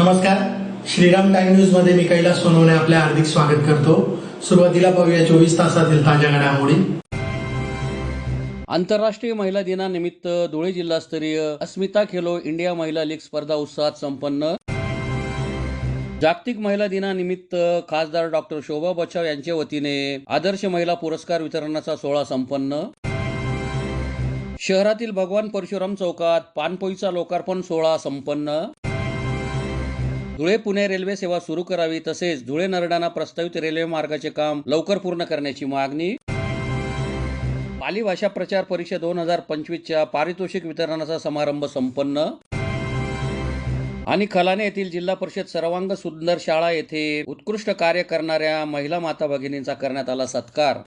नमस्कार, Shriram time news मध्ये मी कैलास सोनवणे आपले हार्दिक स्वागत करतो। सुरुवातीला पाहूया 24 तासातील ताज्या घडामोडी। आंतरराष्ट्रीय महिला दिनानिमित्त धुळे जिल्हास्तरीय अस्मिता खेलो इंडिया महिला लीग स्पर्धा उत्साहात संपन्न। जागतिक महिला दिनानिमित्त खासदार डॉक्टर शोभा बच्छाव यांच्या वतीने आदर्श महिला पुरस्कार वितरणाचा सोहळा संपन्न। शहरातील भगवान परशुराम चौकात पानपोईचा लोकार्पण सोहळा संपन्न। धुळे पुणे रेल्वे सेवा सुरू करावी तसेच धुळे नरडाणा प्रस्तावित रेल्वे मार्गाचे काम लवकर पूर्ण करण्याची मागणी। पाली भाषा प्रचार परीक्षा 2025च्या पारितोषिक वितरणाचा समारंभ संपन्न। आणि खलाने येथील जिल्हा परिषद सर्वांग सुंदर शाळा येथे उत्कृष्ट कार्य करणाऱ्या महिला माता भगिनींचा करण्यात आला सत्कार।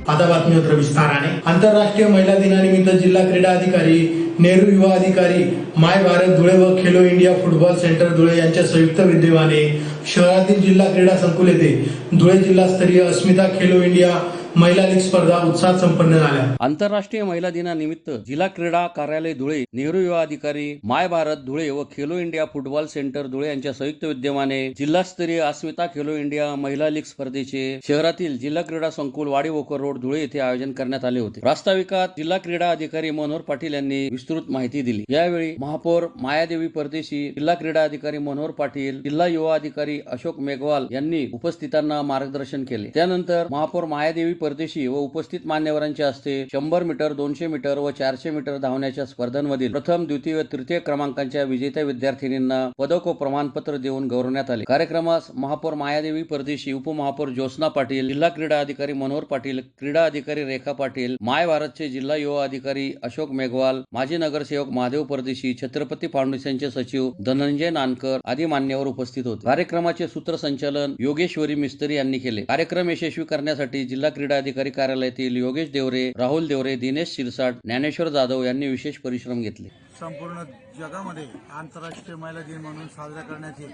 आता बातमीपत्र विस्ताराने। आंतरराष्ट्रीय महिला दिनानिमित्त जिल्हा क्रीडा अधिकारी, नेहरू युवा अधिकारी, माय भारत धुळे व Khelo India football centre Dhule यांच्या संयुक्त विद्यमाने शहरातील जिल्हा क्रीडा संकुल येथे धुळे जिल्हास्तरीय अस्मिता खेलो इंडिया महिला लीग स्पर्धा उत्साहात संपन्न झाल्या। आंतरराष्ट्रीय महिला दिनानिमित्त जिल्हा क्रीडा कार्यालय धुळे, नेहरू युवा अधिकारी, माय भारत धुळे व Khelo India football centre Dhule यांच्या संयुक्त विद्यमाने जिल्हास्तरीय अस्मिता खेलो इंडिया महिला लीग स्पर्धेचे शहरातील जिल्हा क्रीडा संकुल वाडी वोकर रोड धुळे येथे आयोजन करण्यात आले होते। प्रास्ताविकात जिल्हा क्रीडा अधिकारी मनोहर पाटील यांनी विस्तृत माहिती दिली। यावेळी महापौर मायादेवी परदेशी, जिल्हा क्रीडा अधिकारी मनोहर पाटील, जिल्हा युवा अधिकारी अशोक मेघवाल यांनी उपस्थितांना मार्गदर्शन केले। त्यानंतर महापौर मायादेवी परदेशी व उपस्थित मान्यवरांच्या हस्ते 100 मीटर, 200 मीटर व 400 मीटर धावण्याच्या स्पर्धांमधील प्रथम, द्वितीय व तृतीय क्रमांकांच्या विजेत्या विद्यार्थिनींना पदक व प्रमाणपत्र देऊन गौरवण्यात आले। कार्यक्रमास महापौर मायादेवी परदेशी, उपमहापौर ज्योत्स्ना पाटील, जिल्हा क्रीडा अधिकारी मनोहर पाटील, क्रीडा अधिकारी रेखा पाटील, माय भारतचे जिल्हा युवा अधिकारी अशोक मेघवाल, माजी नगरसेवक महादेव परदेशी, छत्रपती फाउंडेशनचे सचिव धनंजय नानकर आदी मान्यवर उपस्थित होते। कार्यक्रमाचे सूत्रसंचालन योगेश्वरी मिस्त्री यांनी केले। कार्यक्रम यशस्वी करण्यासाठी जिल्हा क्रीडा अधिकारी कार्यालयातील योगेश देवरे, राहुल देवरे, दिनेश शिरसाट, ज्ञानेश्वर जाधव यांनी विशेष परिश्रम घेतले। संपूर्ण जगामध्ये आंतरराष्ट्रीय महिला दिन म्हणून साजरा करण्याचे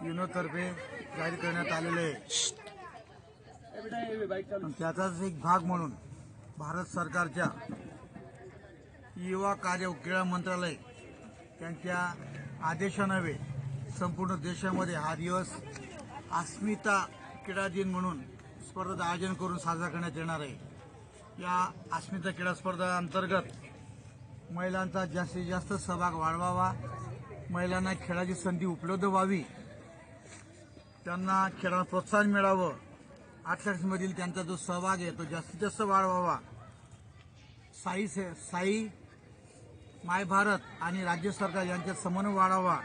युनोतर्फे जाहीर करण्यात आलेले त्याचाच एक भाग म्हणून भारत सरकारच्या युवा कार्य व क्रीडा मंत्रालय त्यांच्या आदेशान्वये संपूर्ण देशामध्ये हा दिवस अस्मिता क्रीडा दिन म्हणून स्पर्धेचं आयोजन करून साजरा करण्यात येणार आहे। या अस्मिता क्रीडा स्पर्धा अंतर्गत महिलांचा जास्तीत जास्त सहभाग वाढवावा, महिलांना खेळाची संधी उपलब्ध व्हावी, त्यांना खेळाला प्रोत्साहन मिळावं, ॲथलेट्समधील त्यांचा जो सहभाग आहे तो जास्तीत जास्त वाढवावा, साई माय भारत आणि राज्य सरकार यांच्यात समन्वय वाढावा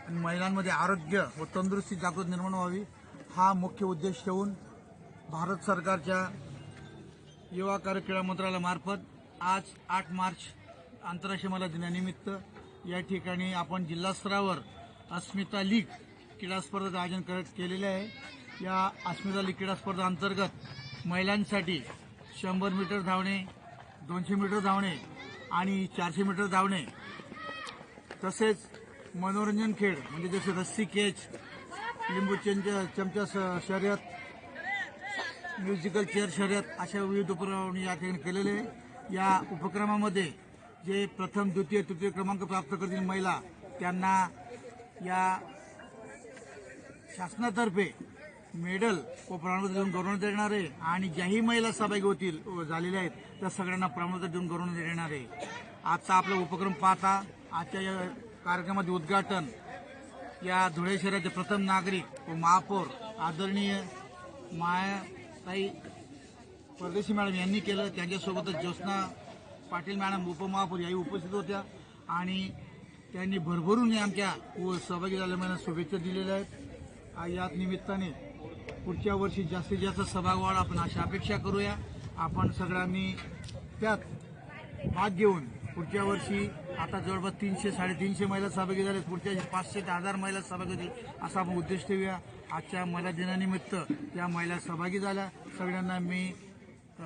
आणि महिलांमध्ये आरोग्य व तंदुरुस्ती जागृती निर्माण व्हावी हा मुख्य उद्देश ठेवून भारत सरकारच्या युवा कार्य क्रीडा मंत्रालयामार्फत आज 8 मार्च आंतरराष्ट्रीय महिला दिनानिमित्त या ठिकाणी आपण जिल्हा स्तरावर अस्मिता लीग क्रीडा स्पर्धेचं आयोजन केलेले आहे। या अस्मिता लीग क्रीडा स्पर्धा अंतर्गत महिलांसाठी 100 मीटर धावणे, 200 मीटर धावणे आणि 400 मीटर धावणे तसेच मनोरंजन खेळ म्हणजे जसे रस्सी खेच, लिंबू चमचा शर्यत, म्युझिकल चेअर शर्यत अशा विविध उपक्रम या ठिकाणी केलेले आहे। या उपक्रमामध्ये जे प्रथम, द्वितीय, तृतीय क्रमांक प्राप्त करतील महिला त्यांना या शासनातर्फे मेडल व प्रमाणपत्र देऊन गौरवण्यात येणार आहे आणि ज्याही महिला सहभागी झालेल्या आहेत त्या सगळ्यांना प्रमाणपत्र देऊन गौरवण्यात येणार आहे। आजचा आपला उपक्रम पाहता आजच्या या कार्यक्रमाचे उद्घाटन या धुळे शहराचे प्रथम नागरिक व महापौर आदरणीय मायाताई परदेशी मॅडम यांनी केलं। त्यांच्यासोबतच ज्योत्स्ना पाटील मॅडम उपमहापौर याही उपस्थित होत्या आणि त्यांनी भरभरून आमच्या सहभागी झालेल्या महिलांना शुभेच्छा दिलेल्या आहेत। याच निमित्ताने पुढच्या वर्षी जास्तीत जास्त सहभाग वाढ आपण अशी अपेक्षा करूया। आपण सगळ्यांनी त्यात भाग घेऊन पुढच्या वर्षी आता जवळपास 300-350 महिला सहभागी झाले, पुढच्या 500 ते 1000 महिला सहभागी होतील असा आपण उद्देश ठेवूया। आजच्या महिला दिनानिमित्त या महिला सहभागी झाल्या। सगळ्यांना मी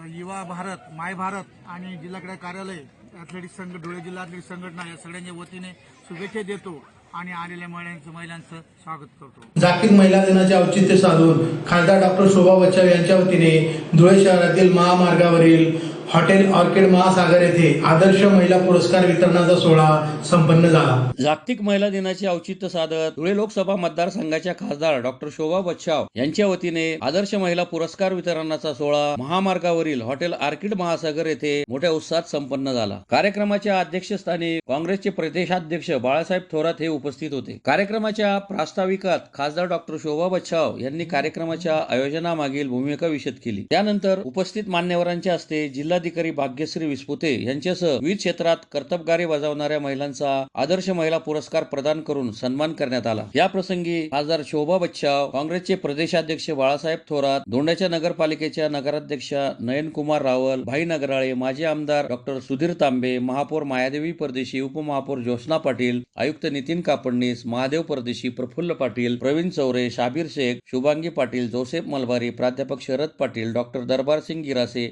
युवा भारत, माय भारत आणि जिल्हा क्रीडा कार्यालय, ॲथलेटिक्स संघ, धुळे जिल्हा ॲथलेटिक्स संघटना या सगळ्यांच्या वतीने शुभेच्छा देतो आणि आलेल्या महिलांचं स्वागत करतो। जागतिक महिला दिनाचे औचित्य साधून खासदार डॉक्टर शोभा बच्छाव यांच्या वतीने धुळे शहरातील महामार्गावरील हॉटेल ऑर्किड महासागर येथे आदर्श महिला पुरस्कार वितरणाचा सोहळा संपन्न झाला. जागतिक महिला दिनाचे औचित्य साधत धुळे लोकसभा मतदारसंघाच्या खासदार डॉक्टर शोभा बच्छाव यांच्या वतीने आदर्श महिला पुरस्कार वितरणाचा सोहळा महामार्गावरील हॉटेल ऑर्किड महासागर येथे मोठ्या उत्साहात संपन्न झाला. कार्यक्रमाच्या अध्यक्षस्थानी काँग्रेसचे प्रदेशाध्यक्ष बाळासाहेब थोरात हे उपस्थित होते. कार्यक्रमाच्या प्रास्ताविकात खासदार डॉक्टर शोभा बच्छाव यांनी कार्यक्रमाच्या आयोजनामागील भूमिका विशद केली. त्यानंतर उपस्थित मान्यवरांच्या हस्ते जिल्हाधिकारी भाग्यश्री विस्पुते यांच्यासह विविध क्षेत्रात कर्तबगारी बजावणाऱ्या महिलांचा आदर्श महिला पुरस्कार प्रदान करून सन्मान करण्यात आला. या प्रसंगी खासदार शोभा बच्छाव, काँग्रेसचे प्रदेशाध्यक्ष बाळासाहेब थोरात, दोंड्याच्या नगरपालिकेच्या नगराध्यक्षा नयनकुमार रावल, भाई नगराळे, माजी आमदार डॉक्टर सुधीर तांबे, महापौर मायादेवी परदेशी, उपमहापौर ज्योत्स्ना पाटील, आयुक्त नितीन कापडणीस, महादेव परदेशी, प्रफुल्ल पाटील, प्रवीण चौरे, शाबीर शेख, शुभांगी पाटील, जोसेफ मलबारी, प्राध्यापक शरद पाटील, डॉक्टर दरबार सिंग गिरासे,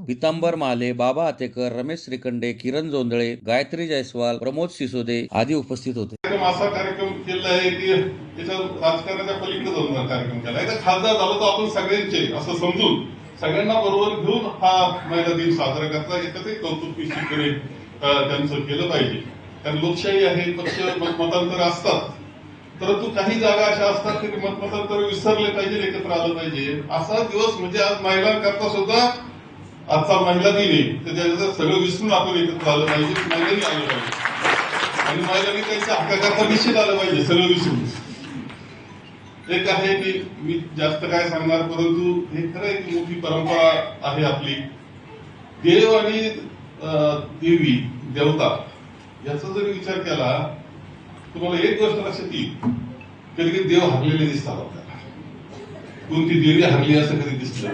पितांबर महाले, बाबा आतेकर, रमेश श्रीखंडे, किरण जोंधळे, गायत्री जयस्वाल, प्रमोद सिसोदे आदी उपस्थित होते. असा कार्यक्रम केला आहे की त्याच्या राजकारणाच्या पलीकडे जाऊन कार्यक्रम केला आहे. खासदार झालो तर आपण सगळ्यांचे असं समजून सगळ्यांना बरोबर घेऊन हा महिला दिन साजरा करता याच्यातही कौतुक निश्चितपणे त्यांचं केलं पाहिजे. कारण लोकशाही आहे, पक्ष मतमतांतर असतात, परंतु काही जागा अशा असतात की मतमतांतर विसरले पाहिजे, एकत्र आलं पाहिजे. असा दिवस म्हणजे आज महिलांकरता सुद्धा आजचा महिला दिन आहे, तर त्याच्यात सगळं विसरून आपण एकत्र आलं पाहिजे, महिलांनी आलं पाहिजे आणि महिलांनी त्यांच्या हक्काकरता निश्चित आलं पाहिजे, सगळं विसरून. एक आहे की मी जास्त काय सांगणार, परंतु हे खरं एक मोठी परंपरा आहे आपली. देव आणि देवी, देवता याचा जर विचार केला तुम्हाला एक गोष्ट लक्षात येईल, कधी कधी देव हरलेले दिसतात आपल्याला, कोणती देवी हरली असं कधी दिसतं.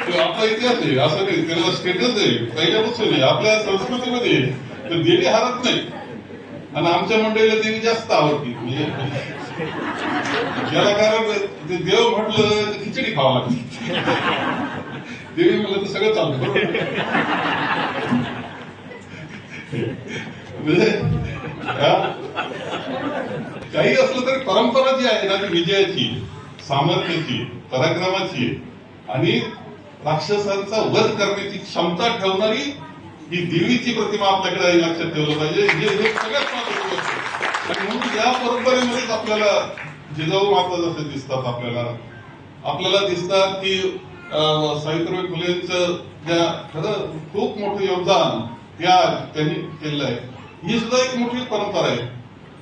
आपला इतिहास आहे, असं नाही, त्याला स्टेटस आहे पहिल्यापासून आहे आपल्या संस्कृतीमध्ये, तर देवी हरत नाही. आणि आमच्या मंडळीला देवी जास्त आवडती, म्हणजे ज्याला कारण ते देव म्हटलं तर खिचडी खावं लागते, देवी म्हटलं तर सगळं चालतं. म्हणजे काही असलं तरी परंपरा जी आहे ना ती विजयाची, सामर्थ्याची, पराक्रमाची आणि राक्षसांचा वध करण्याची क्षमता ठेवणारी ही देवीची प्रतिमा आपल्याकडे लक्षात ठेवलं पाहिजे. हे सगळ्यात महत्त्वाचं असतं. आणि म्हणून या परंपरेमध्येच आपल्याला जिजाऊ माता जसे दिसतात, आपल्याला दिसतात की सावित्रीबाई फुलेंचं ज्या खरं खूप मोठं योगदान त्यांनी केलेलं आहे, ही सुद्धा एक मोठी परंपरा आहे.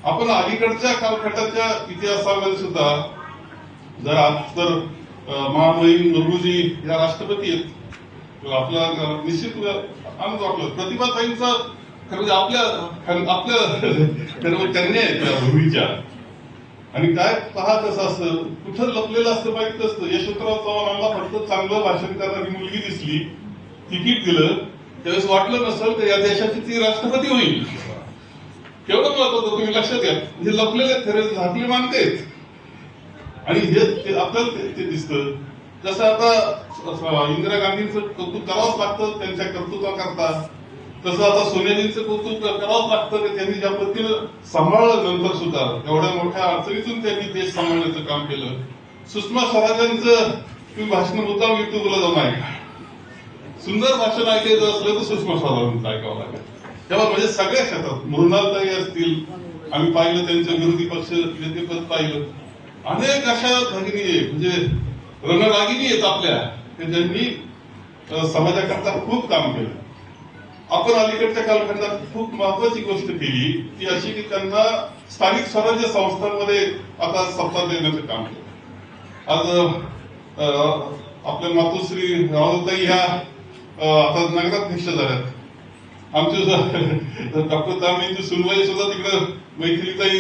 आपण अलीकडच्या कालखंडाच्या इतिहासामध्ये सुद्धा जर आज तर महामहिम मुर्मूजी या राष्ट्रपती आहेत, आपला निश्चित आनंद वाटलं. प्रतिभाताईंचा खरं आपल्या कन्या आहेत त्या भूमीच्या. आणि काय पहा कसं असतं, कुठं लपलेलं असतं माहित नसतं. यशवंतराव चव्हाणांना फक्त चांगलं भाषण करणारी मुलगी दिसली, तिकीट दिलं, त्यावेळेस वाटलं नसेल तर या देशाची ती राष्ट्रपती होईल. केवढं महत्वाचं तुम्ही लक्षात घ्या. हे लपलेले खरे झाकले मानते आहेत. आणि हे आपल्याला ते दिसतं. जसं आता इंदिरा गांधींचं कौतुक करावंच लागतं त्यांच्या कर्तृत्वाकरता, तसं आता सोनियाजींचं कौतुक करावंच लागतं की त्यांनी ज्या पद्धतीनं सांभाळलं, नंतर सुद्धा एवढ्या मोठ्या अडचणीतून त्यांनी देश सांभाळण्याचं काम केलं. सुषमा स्वराजांचं तुम्ही भाषण मुद्दाम युट्यूबला जाऊन ऐका, सुंदर भाषण ऐकायचं असलं तर सुषमा स्वराजांचं ऐकावं लागेल. तेव्हा म्हणजे सगळ्या क्षेत्रात मृणालताई असतील, आम्ही पाहिलं त्यांचं विरोधी पक्ष नेतेपद पाहिलं, अनेक अशा भगिनी म्हणजे रणरागिनी आहेत आपल्या, ज्यांनी समाजाकरता खूप काम केलं. आपण अलीकडच्या कालखंडात खूप महत्वाची गोष्ट केली ती अशी की त्यांना स्थानिक स्वराज्य संस्थांमध्ये आता सत्ता देण्याचं काम केलं. आज आपल्या मातोश्री राहुलताई ह्या आता नगराध्यक्ष झाल्यात. आमचे डॉक्टर तांबेंची सुनवाई सुद्धा तिकडे मैथिलीताई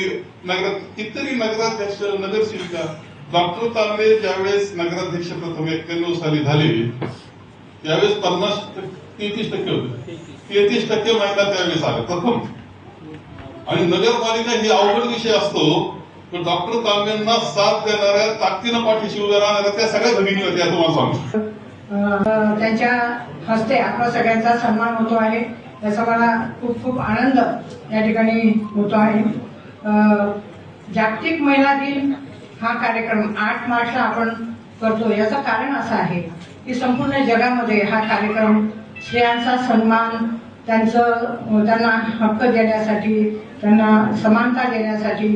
कितीतरी नगराध्यक्ष, नगरसेविका. डॉक्टर तांबे ज्यावेळेस नगराध्यक्ष प्रथम 91 साली झाले त्यावेळेस 33% होते, 33% महिला त्यावेळेस आल्या प्रथम. आणि नगरपालिका ही अवघड विषय असतो, तर डॉक्टर तांबेंना साथ देणाऱ्या, ताकदीनं पाठीशी उभ्या राहणाऱ्या त्या सगळ्या भगिनी होत्या. तुम्हाला सांगतो त्यांच्या हस्ते आपला सगळ्यांचा सन्मान होतो आहे, याचा मला खूप खूप आनंद या ठिकाणी होतो आहे. जागतिक महिला दिन हा कार्यक्रम 8 मार्चला आपण करतो. याचं कारण असं आहे की संपूर्ण जगामध्ये हा कार्यक्रम स्त्रियांचा सन्मान, त्यांना हक्क देण्यासाठी, त्यांना समानता देण्यासाठी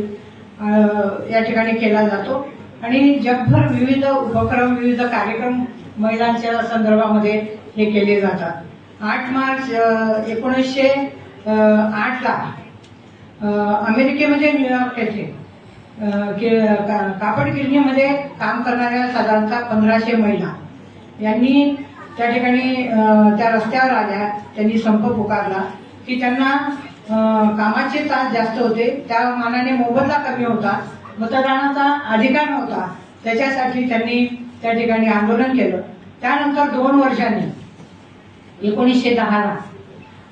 या ठिकाणी केला जातो आणि जगभर विविध उपक्रम, विविध कार्यक्रम महिलांच्या संदर्भामध्ये हे केले जातात. 8 मार्च 1908ला अमेरिकेमध्ये न्यूयॉर्क येथे कापड गिरणीमध्ये काम करणाऱ्या साधारणतः 1500 महिला यांनी त्या ठिकाणी त्या रस्त्यावर आल्या. त्यांनी संप पुकारला की त्यांना कामाचे तास जास्त होते, त्या मानाने मोबदला कमी होता, मतदानाचा अधिकार नव्हता. त्याच्यासाठी त्यांनी त्या ठिकाणी आंदोलन केलं. त्यानंतर 2 वर्षांनी 1910ला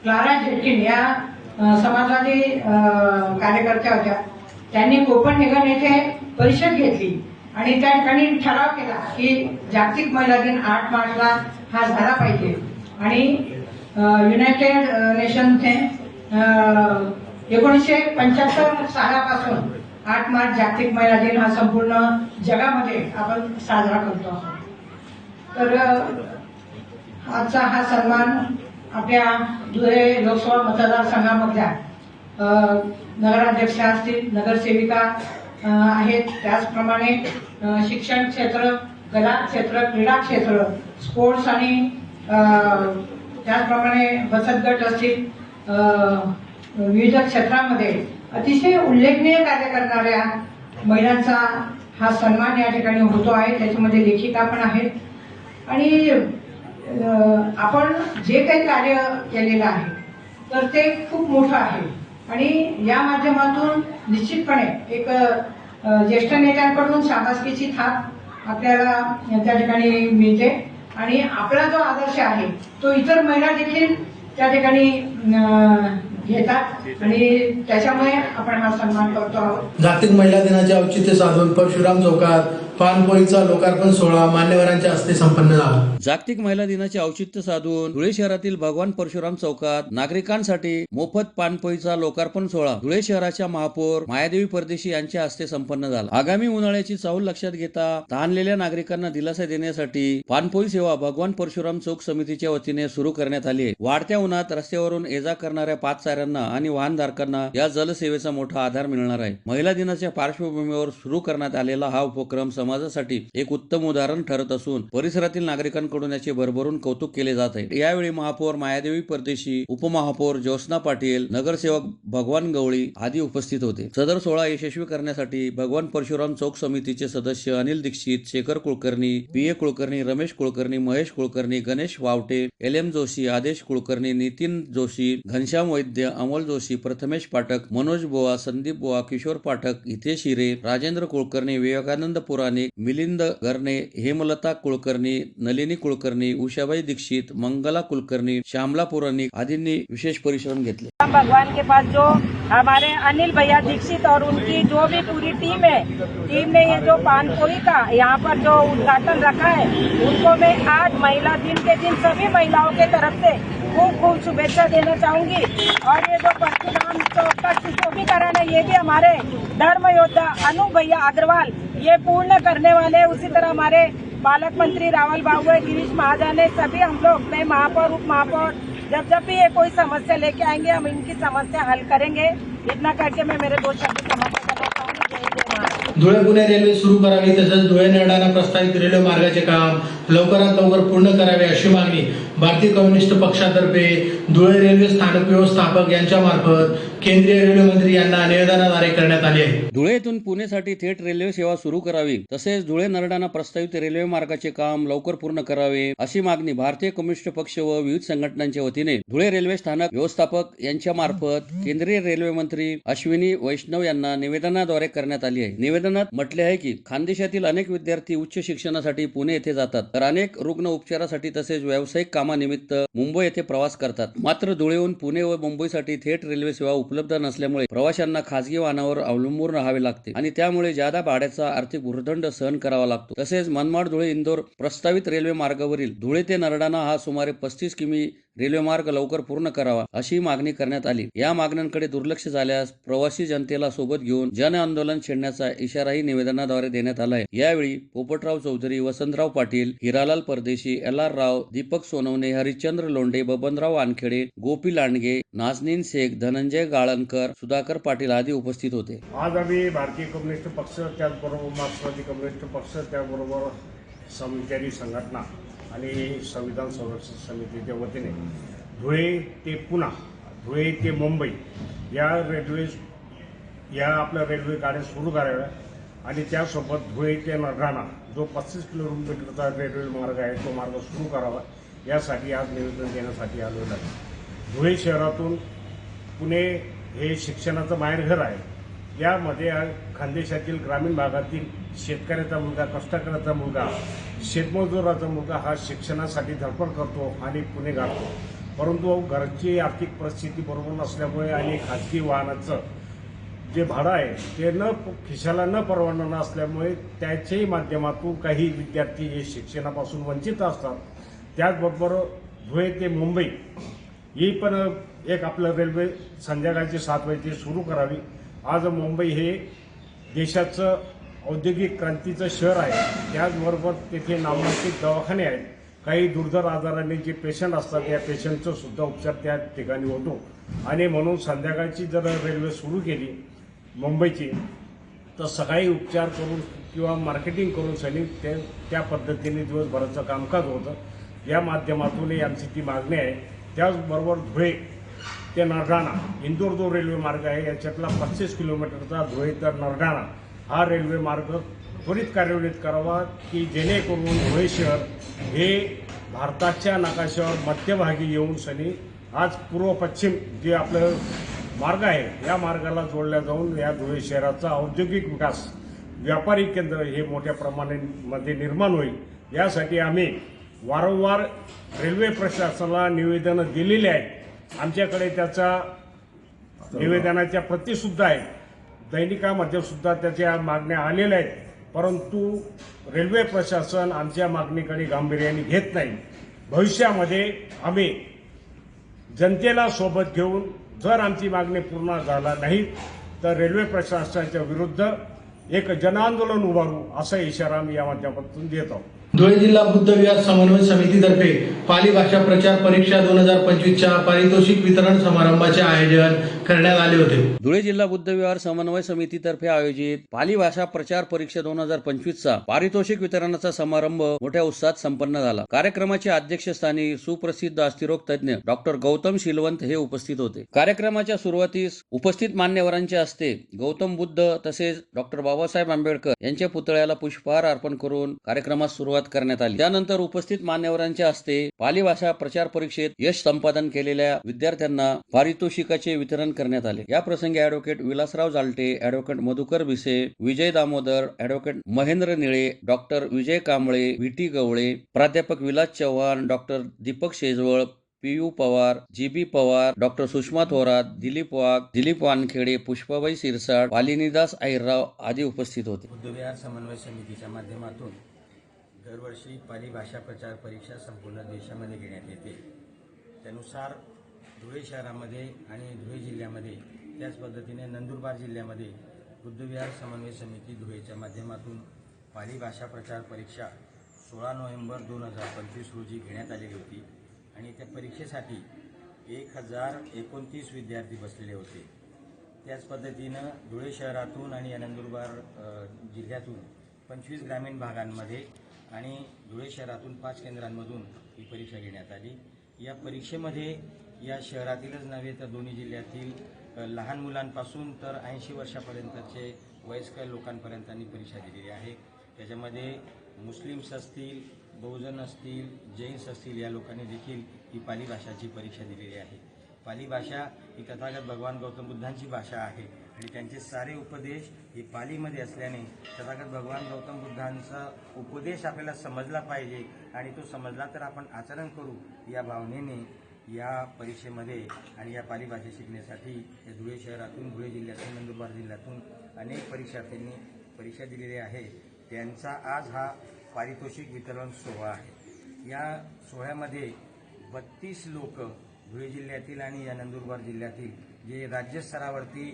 क्लारा जेटकिन या समाजवादी कार्यकर्त्या होत्या. त्यांनी कोपनहेगन येथे परिषद घेतली आणि त्या ठिकाणी ठराव केला की जागतिक महिला दिन 8 मार्चला हा झाला पाहिजे. आणि युनायटेड नेशनने 1975 सालापासून 8 मार्च जागतिक महिला दिन हा संपूर्ण जगामध्ये आपण साजरा करतो आहोत. तर आजचा हा सन्मान आपल्या धुळे लोकसभा मतदारसंघामधल्या नगराध्यक्षा असतील, नगरसेविका आहेत, त्याचप्रमाणे शिक्षण क्षेत्र, कला क्षेत्र, क्रीडा क्षेत्र, स्पोर्ट्स आणि त्याचप्रमाणे बचत गट असतील, विविध क्षेत्रामध्ये अतिशय उल्लेखनीय कार्य करणाऱ्या महिलांचा हा सन्मान या ठिकाणी होतो आहे. त्याच्यामध्ये लेखिका पण आहेत आणि आपण जे काही कार्य केलेलं आहे तर ते खूप मोठं आहे आणि या माध्यमातून निश्चितपणे एक ज्येष्ठ नेत्यांकडून शाबासकीची थाप आपल्याला त्या ठिकाणी मिळते आणि आपला जो आदर्श आहे तो इतर महिला देखील त्या ठिकाणी घेतात आणि त्याच्यामुळे आपण हा सन्मान करतो आहोत. जागतिक महिला दिनाचे औचित्य साधून परशुराम चौकात पानपोळीचा लोकार्पण सोहळा मान्यवरांच्या हस्ते संपन्न झाला. जागतिक महिला दिनाचे औचित्य साधून धुळे शहरातील भगवान परशुराम चौकात नागरिकांसाठी मोफत पानपोळीचा लोकार्पण सोहळा धुळे शहराच्या महापौर मायादेवी परदेशी यांच्या हस्ते संपन्न झाला. आगामी उन्हाळ्याची चाहूल लक्षात घेता तहानलेल्या नागरिकांना दिलासा देण्यासाठी पानपोळी सेवा भगवान परशुराम चौक समितीच्या वतीने सुरू करण्यात आली आहे. वाढत्या उन्हात रस्त्यावरून ये जा करणाऱ्या पादचाऱ्यांना आणि वाहनधारकांना या जलसेवेचा मोठा आधार मिळणार आहे. महिला दिनाच्या पार्श्वभूमीवर सुरू करण्यात आलेला हा उपक्रम समाजासाठी एक उत्तम उदाहरण ठरत असून परिसरातील नागरिकांकडून याचे भरभरून कौतुक केले जात आहे. यावेळी महापौर मायादेवी परदेशी, उपमहापौर ज्योत्स्ना पाटील, नगरसेवक भगवान गवळी आदी उपस्थित होते. सदर सोहळा यशस्वी करण्यासाठी भगवान परशुराम चौक समितीचे सदस्य Anil Dixit, Shekhar Kulkarni, P A Kulkarni, Ramesh Kulkarni, Mahesh Kulkarni, Ganesh Vavate, LM Joshi, Aadesh Kulkarni, Nitin Joshi, Ghanshyam वैद्य, अमोल जोशी, प्रथमेश पाठक, मनोज बुवा, संदीप बुवा, किशोर पाठक, हितेश हिरे, राजेंद्र कुलकर्णी, विवेकानंद पुराणिक, मिलिंद गरणे, हेमलता कुलकर्णी, नलिनी कुलकर्णी, उषाबाई दीक्षित, मंगला कुलकर्णी, श्यामला पुराणिक आदींनी विशेष परिश्रम घेतले. भगवान के पास जो हमारे अनिल भैया दीक्षित और उनकी जो भी पूरी टीम है, टीम ने ये जो पानपोई का यहाँ पर जो उद्घाटन रखा है, उनको मैं आज महिला दिन के दिन सभी महिलाओं के तरफ से खूब खूब शुभेच्छा देना चाहूंगी. और ये जो परशुराम चौक का सुशोभीकरण है, ये भी हमारे धर्म योद्धा अनु भैया अग्रवाल ये पूर्ण करने वाले. उसी तरह हमारे पालक मंत्री रावल बाबू है, गिरीश महाजन है, सभी हम लोग, मैं महापौर, उप महापौर, जब भी ये कोई समस्या लेके आएंगे हम इनकी समस्या हल करेंगे. इतना करके मैं मेरे 2 शब्द समाप्त करना चाहूंगी. जय जय महाराज. धुळे पुणे रेल्वे सुरू करावी तसंच धुळे नेरळाणा प्रस्तावित रेल्वे मार्गाचे काम लवकरात लवकर पूर्ण करावे अशी मागणी भारतीय कम्युनिस्ट पक्षातर्फे धुळे रेल्वे स्थानक व्यवस्थापक यांच्या मार्फत केंद्रीय रेल्वे मंत्री यांना निवेदनाद्वारे करण्यात आली आहे. धुळे येथून पुणेसाठी थेट रेल्वे सेवा सुरू करावी तसेच धुळे नरडाणा प्रस्तावित रेल्वे मार्गाचे काम लवकर पूर्ण करावे अशी मागणी भारतीय कम्युनिस्ट पक्ष व विविध संघटनांच्या वतीने धुळे रेल्वे स्थानक व्यवस्थापक यांच्या मार्फत केंद्रीय रेल्वे मंत्री अश्विनी वैष्णव यांना निवेदनाद्वारे करण्यात आली आहे. निवेदनात म्हटले आहे की खानदेशातील अनेक विद्यार्थी उच्च शिक्षणासाठी पुणे येथे जातात तर अनेक रुग्ण उपचारासाठी तसेच व्यावसायिक कामानिमित्त मुंबई येथे प्रवास करतात. मात्र धुळेहून पुणे व मुंबईसाठी थेट रेल्वे सेवा उपलब्ध नसल्यामुळे प्रवाशांना खासगी वाहनावर अवलंबून राहावे लागते आणि त्यामुळे जादा भाड्याचा आर्थिक भुर्दंड सहन करावा लागतो. तसेच मनमाड धुळे इंदोर प्रस्तावित रेल्वे मार्गावरील धुळे ते नरडाणा हा सुमारे 35 किमी रेल्वे मार्ग लवकर पूर्ण करावा अशी मागणी करण्यात आली। या मागण्यांकडे दुर्लक्ष झाल्यास प्रवासी जनतेला सोबत घेऊन जन आंदोलन छेडण्याचा इशाराही निवेदनाद्वारे देण्यात आला आहे। यावेळी पोपटराव चौधरी, वसंतराव पाटील, हिरालाल परदेशी, LR राव, दीपक सोनवणे, हरिश्चंद्र लोंढे, बबनराव वानखेडे, गोपी लांडगे, नाजनीन शेख, धनंजय गाळणकर, सुधाकर पाटील आदी उपस्थित होते। आज आम्ही भारतीय कम्युनिस्ट पक्ष, त्याचबरोबर मार्क्सवादी कम्युनिस्ट पक्ष, त्याचबरोबर समविचारी संघटना आणि संविधान संरक्षण समितीच्या वतीने धुळे ते पुणा, धुळे ते मुंबई या आपल्या रेल्वे गाड्या सुरू कराव्या आणि त्यासोबत धुळे ते नरडाणा जो 35 किलोमीटरचा रेल्वे मार्ग आहे तो मार्ग सुरू करावा यासाठी आज निवेदन देण्यासाठी आलेलो आहे। धुळे शहरातून पुणे हे शिक्षणाचं माहेरघर आहे। यामध्ये खानदेशातील ग्रामीण भागातील शेतकऱ्याचा मुलगा, कष्टकऱ्याचा मुलगा, शेतमजुराचा मुलगा हा शिक्षणासाठी धडपड करतो आणि पुणे गाठतो, परंतु घरची आर्थिक परिस्थिती बरोबर नसल्यामुळे आणि खाजगी वाहनाचं जे भाडं आहे ते खिशाला न परवडणारं असल्यामुळे त्याच्याही माध्यमातून काही विद्यार्थी हे शिक्षणापासून वंचित असतात। त्याचबरोबर धुळे ते मुंबई ही पण एक आपलं रेल्वे संध्याकाळची 7 वाजता सुरू करावी। आज मुंबई हे देशाचं औद्योगिक क्रांतीचं शहर आहे। त्याचबरोबर तेथे नामांकित दवाखाने आहेत। काही दुर्धर आजाराने जे पेशंट असतात त्या पेशंटचा सुद्धा उपचार त्या ठिकाणी होतो आणि म्हणून संध्याकाळची जर रेल्वे सुरू केली मुंबईची तर सकाळी उपचार करून किंवा मार्केटिंग करून सनी त्या पद्धतीने दिवसभराचं कामकाज होतं। या माध्यमातूनही आमची ती मागणी आहे। त्याचबरोबर धुळे ते नरडाणा इंदोर जो रेल्वे मार्ग आहे याच्यातला 35 किलोमीटरचा धुळे तर नरडाणा हा रेल्वे मार्ग त्वरित कार्यान्वित करावा की जेणेकरून धुळे शहर हे भारताच्या नकाशावर मध्यभागी येऊन सनी आज पूर्व पश्चिम जे आपलं मार्ग आहे या मार्गाला जोडल्या जाऊन या धुळे शहराचा औद्योगिक विकास, व्यापारी केंद्र हे मोठ्या प्रमाणामध्ये निर्माण होईल। यासाठी आम्ही वारंवार रेल्वे प्रशासनाला निवेदनं दिलेली आहेत। आमच्याकडे त्याचा निवेदनाच्या प्रतिसुद्धा आहेत, दैनिकामध्ये सुद्धा त्याच्या मागण्या आलेल्या आहेत, परंतु रेल्वे प्रशासन आमच्या मागणीकडे गांभीर्याने घेत नाही। भविष्यामध्ये आम्ही जनतेला सोबत घेऊन जर आमची मागणी पूर्ण झाला नाही तर रेल्वे प्रशासनाच्या विरुद्ध एक जनआंदोलन उभारू असा इशारा मी या माध्यमातून देत आहोत। धुळे जिल्हा बुद्ध विहार समन्वय समितीतर्फे पाली भाषा प्रचार परीक्षा 2025च्या पारितोषिक वितरण समारंभाचे आयोजन करण्यात आले होते। धुळे जिल्हा बुद्ध विहार समन्वय समितीतर्फे आयोजित पाली भाषा प्रचार परीक्षा 2025चा पारितोषिक वितरणाचा समारंभ मोठ्या उत्साहात संपन्न झाला। कार्यक्रमाच्या अध्यक्षस्थानी सुप्रसिद्ध अस्थिरोग तज्ञ डॉक्टर गौतम शिलवंत हे उपस्थित होते। कार्यक्रमाच्या सुरुवातीस उपस्थित मान्यवरांच्या हस्ते गौतम बुद्ध तसेच डॉक्टर बाबासाहेब आंबेडकर यांच्या पुतळ्याला पुष्पहार अर्पण करून कार्यक्रमास सुरुवात करण्यात आली। त्यानंतर उपस्थित मान्यवरांच्या हस्ते पाली भाषा प्रचार परीक्षेत यश संपादन केलेल्या विद्यार्थ्यांना पारितोषिकाचे वितरण करण्यात आले। या प्रसंगी advocate Vilasrao Jalte, advocate Madhukar Bhise, Vijay Damodar, advocate Mahendra Nile, doctor Vijay Kamble, VT Gawale, प्राध्यापक Vilas Chavan, doctor Deepak Shejwal, PU Pawar, GB Pawar, doctor Sushma Thorat, Dilip Wagh, Dilip Wankhede, Pushpabai Sirsat, Palinidas Ahirrao आदी उपस्थित होते। बुद्ध विहार समन्वय समितीच्या माध्यमातून दरवर्षी पाली भाषा प्रचार परीक्षा संपूर्ण देशामध्ये घेण्यात येते। त्यानुसार धुळे शहरामध्ये आणि धुळे जिल्ह्यामध्ये त्याच पद्धतीने नंदुरबार जिल्ह्यामध्ये बुद्ध विहार समन्वय समिती धुळेच्या माध्यमातून पाली भाषा प्रचार परीक्षा 16 नोव्हेंबर 2025 रोजी घेण्यात आलेली होती आणि त्या परीक्षेसाठी 1029 विद्यार्थी बसलेले होते। त्याच पद्धतीनं धुळे शहरातून आणि नंदुरबार जिल्ह्यातून 25 ग्रामीण भागांमध्ये आणि धुळे शहरातून 5 केंद्रांमधून ही परीक्षा घेण्यात आली। या परीक्षेमध्ये या शहरातीलच नव्हे तर दोन्ही जिल्ह्यातील लहान मुलांपासून तर 80 वर्षापर्यंतचे वयस्कर लोकांपर्यंतांनी परीक्षा दिलेली आहे। त्याच्यामध्ये मुस्लिम्स असतील, बहुजन असतील, जैन्स असतील या लोकांनी देखील ही पाली भाषाची परीक्षा दिलेली आहे। पाली भाषा ही तथागत भगवान गौतम बुद्धांची भाषा आहे आणि त्यांचे सारे उपदेश हे पालीमध्ये असल्याने तथागत भगवान गौतम बुद्धांचा उपदेश आपल्याला समजला पाहिजे आणि तो समजला तर आपण आचरण करू या भावनेने या परीक्षेमध्ये आणि या पाली भाषा शिकण्यासाठी या धुळे शहरातून, धुळे जिल्ह्यातून, नंदुरबार जिल्ह्यातून अनेक परीक्षार्थींनी परीक्षा दिलेली आहे। त्यांचा आज हा पारितोषिक वितरण सोहळा आहे। या सोहळ्यामध्ये 32 लोक धुळे जिल्ह्यातील आणि या नंदुरबार जिल्ह्यातील जे राज्यस्तरावरती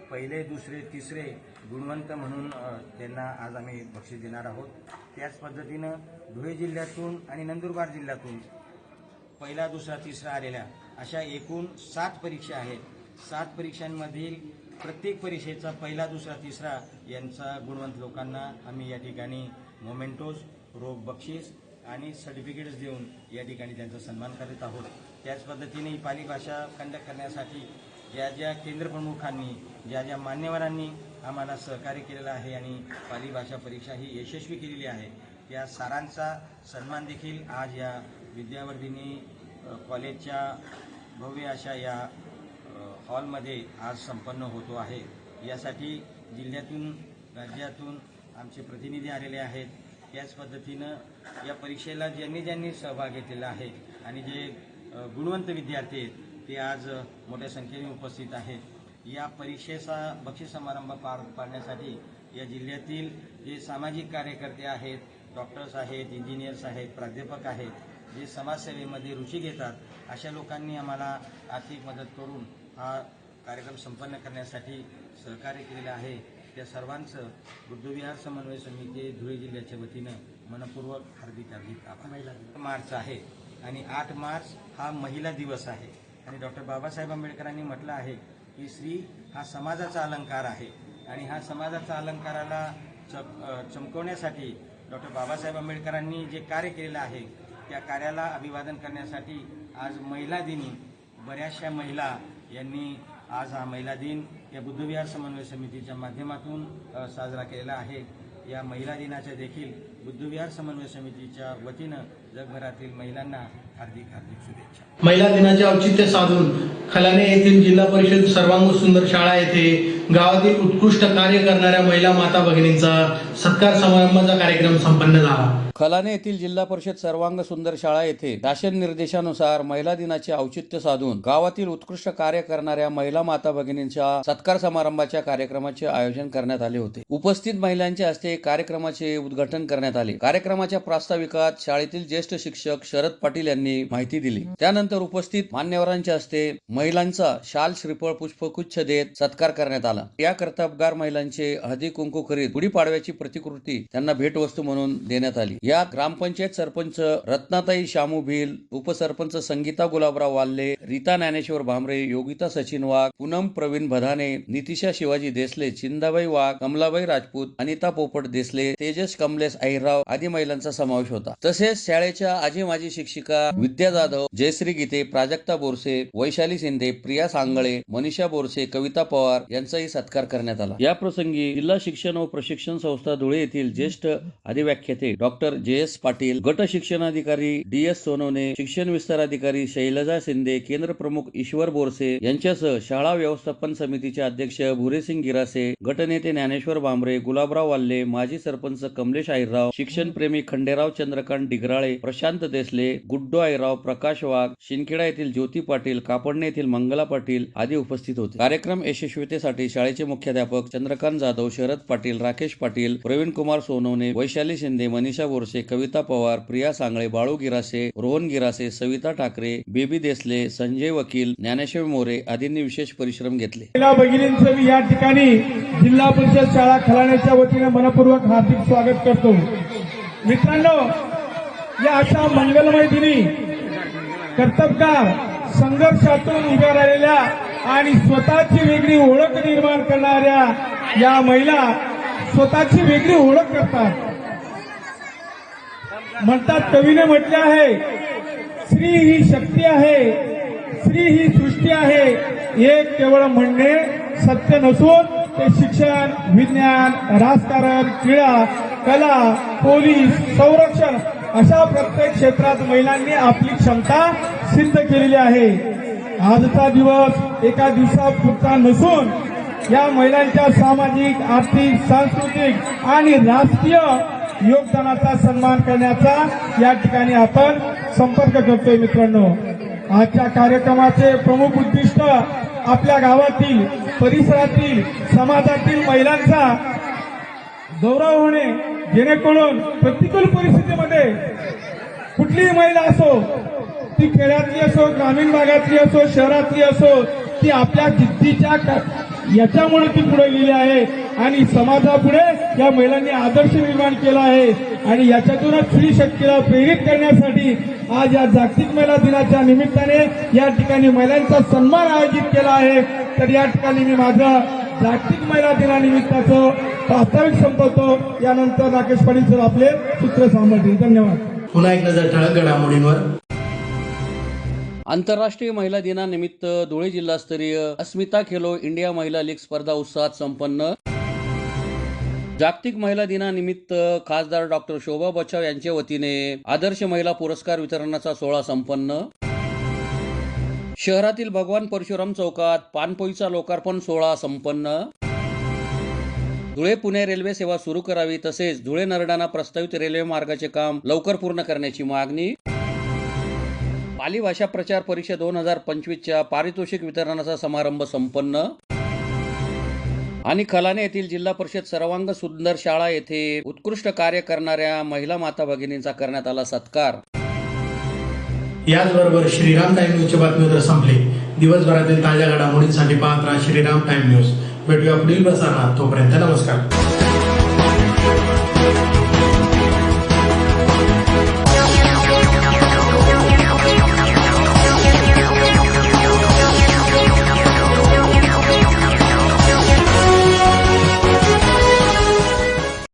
पहिले, दुसरे, तिसरे गुणवंत म्हणून त्यांना आज आम्ही बक्षीस देणार आहोत. त्याच पद्धतीनं धुळे जिल्ह्यातून आणि नंदुरबार जिल्ह्यातून पहिला, दुसरा, तिसरा आलेल्या अशा एकूण 7 परीक्षा आहेत. 7 परीक्षांमधील प्रत्येक परीक्षेचा पहिला, दुसरा, तिसरा यांचा गुणवंत लोकांना आम्ही या ठिकाणी मोमेंटोज, रोख बक्षीस आणि सर्टिफिकेट्स देऊन या ठिकाणी त्यांचा सन्मान करत आहोत. त्याच पद्धतीने ही पाली भाषा कंडक्ट करण्यासाठी ज्या ज्या केंद्रप्रमुखांनी, ज्या ज्या मान्यवरांनी आम्हाला सहकार्य केलेलं आहे आणि पाली भाषा परीक्षा ही यशस्वी केलेली आहे, त्या सारांचा सन्मान देखील आज या विद्यावर्धिनी कॉलेजच्या भव्य अशा या हॉलमध्ये आज संपन्न होतो आहे. यासाठी जिल्ह्यातून, राज्यातून आमचे प्रतिनिधी आलेले आहेत. त्याच पद्धतीनं या परीक्षेला ज्यांनी ज्यांनी सहभाग घेतलेला आहे आणि जे गुणवंत विद्यार्थी आहेत ते आज मोठ्या संख्येने उपस्थित आहेत. या परीक्षेचा बक्षीस समारंभ पार पाडण्यासाठी या जिल्ह्यातील जे सामाजिक कार्यकर्ते आहेत, डॉक्टर्स आहेत, इंजिनियर्स आहेत, प्राध्यापक आहेत, जे समाजसेवेमध्ये रुची घेतात, अशा लोकांनी आम्हाला आर्थिक मदत करून हा कार्यक्रम संपन्न करण्यासाठी सहकार्य केलेलं आहे. त्या सर्वांचं बुद्धविहार समन्वय समिती धुळे जिल्ह्याच्या वतीनं मनपूर्वक हार्दिक आभार. मार्च आहे आणि 8 मार्च हा महिला दिवस आहे आणि डॉक्टर बाबासाहेब आंबेडकरांनी म्हटलं आहे की स्त्री हा समाजाचा अलंकार आहे आणि हा समाजाचा अलंकाराला चमकवण्यासाठी डॉक्टर बाबासाहेब आंबेडकरांनी जे कार्य केलेलं आहे त्या कार्याला अभिवादन करण्यासाठी आज महिला दिनी बऱ्याचशा महिला यांनी आज हा महिला दिन या बुद्धविहार समन्वय समितीच्या माध्यमातून साजरा केलेला आहे. या महिला दिनाच्या देखील बुद्धविहार समन्वय समितीच्या वतीनं जगभरातील महिलांना हार्दिक शुभेच्छा. महिला दिनाचे औचित्य साधून खलाने येथील जिल्हा परिषद सर्वांग सुंदर शाळा येथे गावातील उत्कृष्ट कार्य करणाऱ्या महिला माता भगिनींचा सत्कार समारंभाचा कार्यक्रम संपन्न झाला. खलाने येथील जिल्हा परिषद सर्वांग सुंदर शाळा येथे शासन निर्देशानुसार महिला दिनाचे औचित्य साधून गावातील उत्कृष्ट कार्य करणाऱ्या महिला माता भगिनींच्या सत्कार समारंभाच्या कार्यक्रमाचे आयोजन करण्यात आले होते. उपस्थित महिलांच्या हस्ते कार्यक्रमाचे उद्घाटन करण्यात आले. कार्यक्रमाच्या प्रास्ताविकात शाळेतील ज्येष्ठ शिक्षक शरद पाटील यांनी माहिती दिली. त्यानंतर उपस्थित मान्यवरांच्या हस्ते महिलांचा शाल, श्रीफळ, पुष्पगुच्छ देत सत्कार करण्यात आला. या कर्तबगार महिलांचे हळदी कुंकू करीत गुढीपाडव्याची प्रतिकृती त्यांना भेटवस्तू म्हणून देण्यात आली. या ग्रामपंचायत सरपंच रत्नाताई शामू भिल, उपसरपंच संगीता गुलाबराव वाल्ले, रीता ज्ञानेश्वर भामरे, योगिता सचिन वाघ, पूनम प्रवीण भदाने, नितिशा शिवाजी देसले, चिंदाबाई वाघ, कमलाबाई राजपूत, अनिता पोपट देसले, तेजस कमलेश अहिरराव आदी महिलांचा समावेश होता. तसेच शाळेच्या आजी माजी शिक्षिका विद्या जाधव, जयश्री गीते, प्राजक्ता बोरसे, वैशाली शिंदे, प्रिया सांगळे, मनीषा बोरसे, कविता पवार यांचाही सत्कार करण्यात आला. या प्रसंगी जिल्हा शिक्षण व प्रशिक्षण संस्था धुळे येथील ज्येष्ठ अधिव्याख्याते डॉक्टर जे.एस. पाटील, गट शिक्षणाधिकारी डी.एस. सोनवणे, शिक्षण विस्तार अधिकारी शैलजा शिंदे, केंद्र प्रमुख ईश्वर बोरसे यांच्यासह शाळा व्यवस्थापन समितीचे अध्यक्ष भुरेसिंग गिरासे, गटनेते ज्ञानेश्वर भामरे, गुलाबराव वाल्ले, माजी सरपंच कमलेश अहिरराव, शिक्षणप्रेमी खंडेराव चंद्रकांत डिगराळे, प्रशांत देसले, गुड्डो अहिरराव, प्रकाश वाघ, शिंदखेडा येथील ज्योती पाटील, कापडणे येथील मंगला पाटील आदी उपस्थित होते. कार्यक्रम यशस्वीतेसाठी शाळेचे मुख्याध्यापक चंद्रकांत जाधव, शरद पाटील, राकेश पाटील, प्रवीण कुमार सोनवणे, वैशाली शिंदे, मनीषा बोरसे, कविता पवार, प्रिया सांगळे, बाळू गिरासे, रोहन गिरासे, सविता ठाकरे, बेबी देसले, संजय वकील, ज्ञानेश्वर मोरे आदींनी विशेष परिश्रम घेतले. महिला भगिनींचं मी या ठिकाणी जिल्हा परिषद शाळा खलाण्याच्या वतीने मनपूर्वक हार्दिक स्वागत करतो. मित्रांनो, या अशा मंगलमय दिनी कर्तबगार संघर्षातून उभ्या राहिलेल्या आणि स्वतःची वेगळी ओळख निर्माण करणाऱ्या या महिला स्वतःची वेगळी ओळख करतात. म्हणतात, कवीने म्हटले आहे, स्त्री ही शक्ती आहे, स्त्री ही सृष्टी आहे. एक केवळ म्हणणे सत्य नसून ते शिक्षण, विज्ञान, राजकारण, क्रीडा, कला, पोलीस, संरक्षण अशा प्रत्येक क्षेत्रात महिलांनी आपली क्षमता सिद्ध केलेली आहे. आजचा दिवस एका दिवसापुरता नसून या महिलांच्या सामाजिक, आर्थिक, सांस्कृतिक आणि राजकीय योगदानाचा सन्मान करण्याचा या ठिकाणी आपण संपर्क करतोय. मित्रांनो, आजच्या कार्यक्रमाचे प्रमुख उद्दिष्ट आपल्या गावातील, परिसरातील, समाजातील महिलांचा गौरव होणे, जेणेकरून प्रतिकूल परिस्थितीमध्ये कुठलीही महिला असो ती खेड्यातली असो, ग्रामीण भागातली असो, शहरातली असो, ती आपल्या जिद्दीच्या याच्यामुळे ती पुढे गेली आहे आणि समाजापुढे या महिलांनी आदर्श निर्माण केला आहे आणि याच्यातूनच स्त्री शक्तीला प्रेरित करण्यासाठी आज या जागतिक महिला दिनाच्या निमित्ताने या ठिकाणी महिलांचा सन्मान आयोजित केला आहे. तर या ठिकाणी मी माझं जागतिक महिला दिनानिमित्ताचं प्रास्ताविक संपवतो. यानंतर राकेश पाटील सर आपले सूत्र सांभाळतील. धन्यवाद. पुन्हा एक नजर ठळक घडामोडींवर. आंतरराष्ट्रीय महिला दिनानिमित्त धुळे जिल्हास्तरीय अस्मिता खेलो इंडिया महिला लीग स्पर्धा उत्साहात संपन्न. जागतिक महिला दिनानिमित्त खासदार डॉक्टर शोभा बच्छाव यांच्या वतीने आदर्श महिला पुरस्कार वितरणाचा सोहळा संपन्न. शहरातील भगवान परशुराम चौकात पानपोईचा लोकार्पण सोहळा संपन्न. धुळे पुणे रेल्वे सेवा सुरू करावी तसेच धुळे नरडाणा प्रस्तावित रेल्वे मार्गाचे काम लवकर पूर्ण करण्याची मागणी. पाली भाषा प्रचार परिषद 2025च्या पारितोषिक वितरणाचा समारंभ संपन्न. आणि खलाने येथील जिल्हा परिषद सर्वांग सुंदर शाळा येथे उत्कृष्ट कार्य करणाऱ्या महिला माता भगिनींचा करण्यात आला सत्कार. याचबरोबर श्रीराम टाइम न्यूजचे बातमीपत्र संपले. दिवसभरातील ताज्या घडामोडींसाठी पाहत राहा श्रीराम टाइम न्यूज. भेटूया पुढील प्रसारणात. तोपर्यंत नमस्कार.